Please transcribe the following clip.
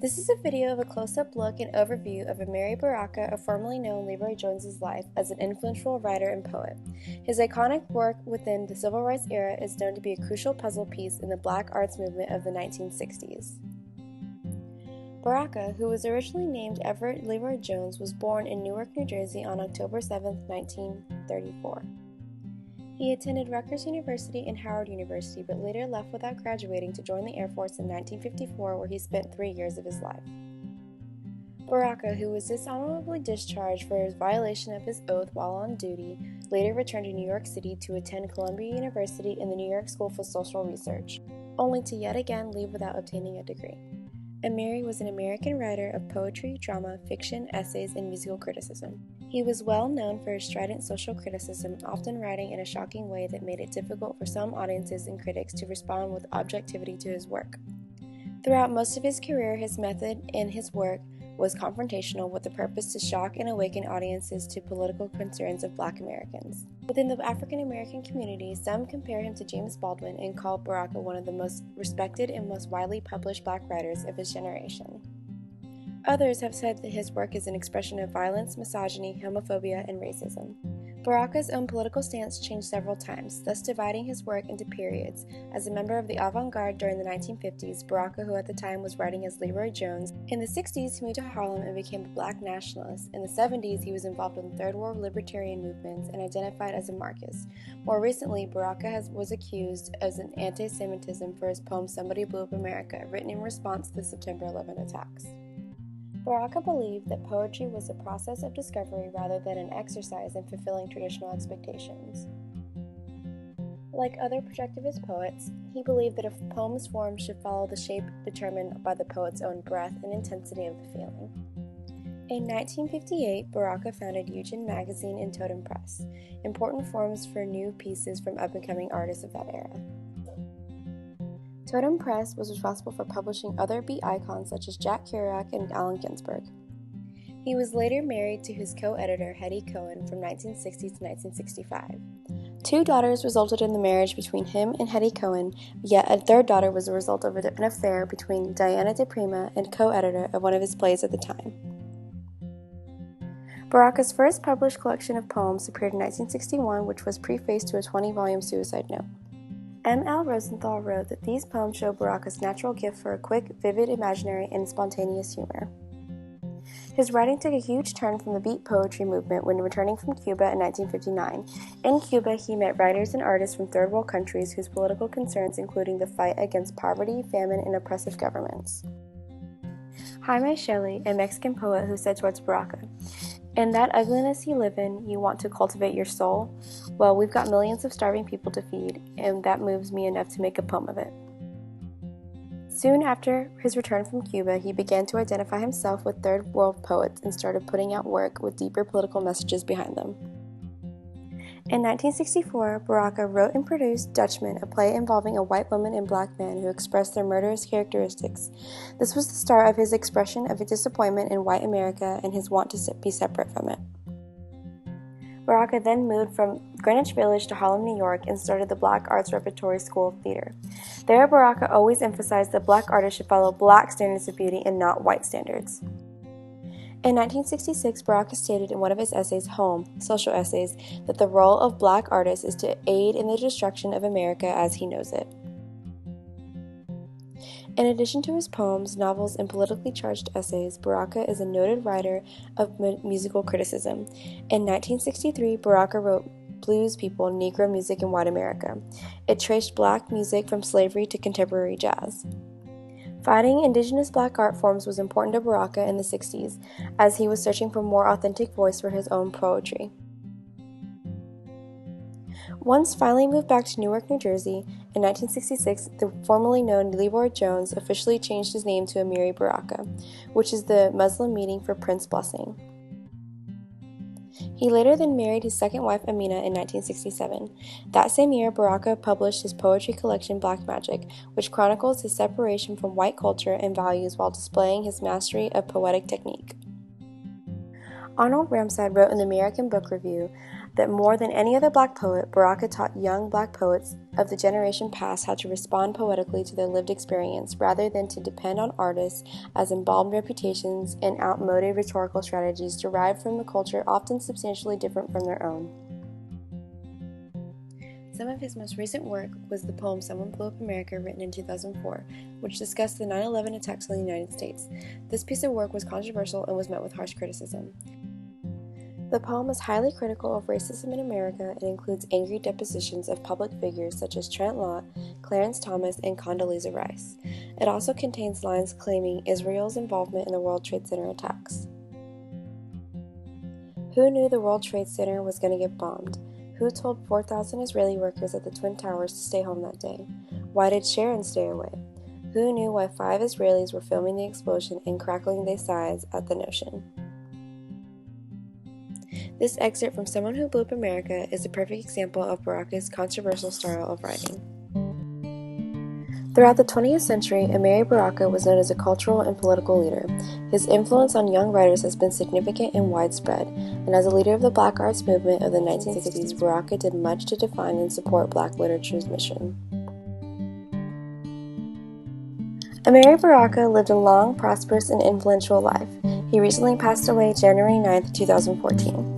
This is a video of a close-up look and overview of Amiri Baraka, formerly known Leroy Jones's life as an influential writer and poet. His iconic work within the Civil Rights era is known to be a crucial puzzle piece in the Black arts movement of the 1960s. Baraka, who was originally named Everett Leroy Jones, was born in Newark, New Jersey on October 7, 1934. He attended Rutgers University and Howard University, but later left without graduating to join the Air Force in 1954, where he spent 3 years of his life. Baraka, who was dishonorably discharged for his violation of his oath while on duty, later returned to New York City to attend Columbia University and the New York School for Social Research, only to yet again leave without obtaining a degree. Amiri was an American writer of poetry, drama, fiction, essays, and musical criticism. He was well known for his strident social criticism, often writing in a shocking way that made it difficult for some audiences and critics to respond with objectivity to his work. Throughout most of his career, his method in his work was confrontational, with the purpose to shock and awaken audiences to political concerns of Black Americans. Within the African American community, some compare him to James Baldwin and call Baraka one of the most respected and most widely published Black writers of his generation. Others have said that his work is an expression of violence, misogyny, homophobia, and racism. Baraka's own political stance changed several times, thus dividing his work into periods. As a member of the avant-garde during the 1950s, Baraka, who at the time was writing as Leroy Jones, in the 60s he moved to Harlem and became a Black nationalist. In the 70s he was involved in Third World libertarian movements and identified as a Marxist. More recently, Baraka was accused of an anti-Semitism for his poem Somebody Blew Up America, written in response to the September 11 attacks. Baraka believed that poetry was a process of discovery rather than an exercise in fulfilling traditional expectations. Like other projectivist poets, he believed that a poem's form should follow the shape determined by the poet's own breadth and intensity of the feeling. In 1958, Baraka founded Eugen Magazine and Totem Press, important forums for new pieces from up-and-coming artists of that era. Totem Press was responsible for publishing other beat icons such as Jack Kerouac and Allen Ginsberg. He was later married to his co-editor Hetty Cohen from 1960 to 1965. 2 daughters resulted in the marriage between him and Hetty Cohen, yet a third daughter was a result of an affair between Diana DePrima and co-editor of one of his plays at the time. Baraka's first published collection of poems appeared in 1961, which was prefaced to a 20-volume suicide note. M. L. Rosenthal wrote that these poems show Baraka's natural gift for a quick, vivid imaginary, and spontaneous humor. His writing took a huge turn from the beat poetry movement when returning from Cuba in 1959. In Cuba, he met writers and artists from third world countries whose political concerns included the fight against poverty, famine, and oppressive governments. Jaime Shelley, a Mexican poet who said towards Baraka, "In that ugliness you live in, you want to cultivate your soul? Well, we've got millions of starving people to feed, and that moves me enough to make a poem of it." Soon after his return from Cuba, he began to identify himself with third world poets and started putting out work with deeper political messages behind them. In 1964, Baraka wrote and produced Dutchman, a play involving a white woman and black man who expressed their murderous characteristics. This was the start of his expression of a disappointment in white America and his want to be separate from it. Baraka then moved from Greenwich Village to Harlem, New York, and started the Black Arts Repertory School of Theater. There, Baraka always emphasized that black artists should follow black standards of beauty and not white standards. In 1966, Baraka stated in one of his essays, Home, Social Essays, that the role of black artists is to aid in the destruction of America as he knows it. In addition to his poems, novels, and politically charged essays, Baraka is a noted writer of musical criticism. In 1963, Baraka wrote Blues People, Negro Music in White America. It traced black music from slavery to contemporary jazz. Fighting indigenous black art forms was important to Baraka in the 60s, as he was searching for a more authentic voice for his own poetry. Once finally moved back to Newark, New Jersey, in 1966, the formerly known Leroy Jones officially changed his name to Amiri Baraka, which is the Muslim meaning for Prince Blessing. He later then married his second wife Amina in 1967. That same year, Baraka published his poetry collection Black Magic, which chronicles his separation from white culture and values while displaying his mastery of poetic technique. Arnold Ramsad wrote in the American Book Review, that more than any other Black poet, Baraka taught young Black poets of the generation past how to respond poetically to their lived experience rather than to depend on artists as embalmed reputations and outmoded rhetorical strategies derived from a culture often substantially different from their own. Some of his most recent work was the poem Someone Blew Up America, written in 2004, which discussed the 9/11 attacks on the United States. This piece of work was controversial and was met with harsh criticism. The poem is highly critical of racism in America and includes angry depositions of public figures such as Trent Lott, Clarence Thomas, and Condoleezza Rice. It also contains lines claiming Israel's involvement in the World Trade Center attacks. Who knew the World Trade Center was going to get bombed? Who told 4,000 Israeli workers at the Twin Towers to stay home that day? Why did Sharon stay away? Who knew why 5 Israelis were filming the explosion and crackling their sides at the notion? This excerpt from Someone Who Blew Up America is a perfect example of Baraka's controversial style of writing. Throughout the 20th century, Amiri Baraka was known as a cultural and political leader. His influence on young writers has been significant and widespread, and as a leader of the Black arts movement of the 1960s, Baraka did much to define and support Black literature's mission. Amiri Baraka lived a long, prosperous, and influential life. He recently passed away January 9, 2014.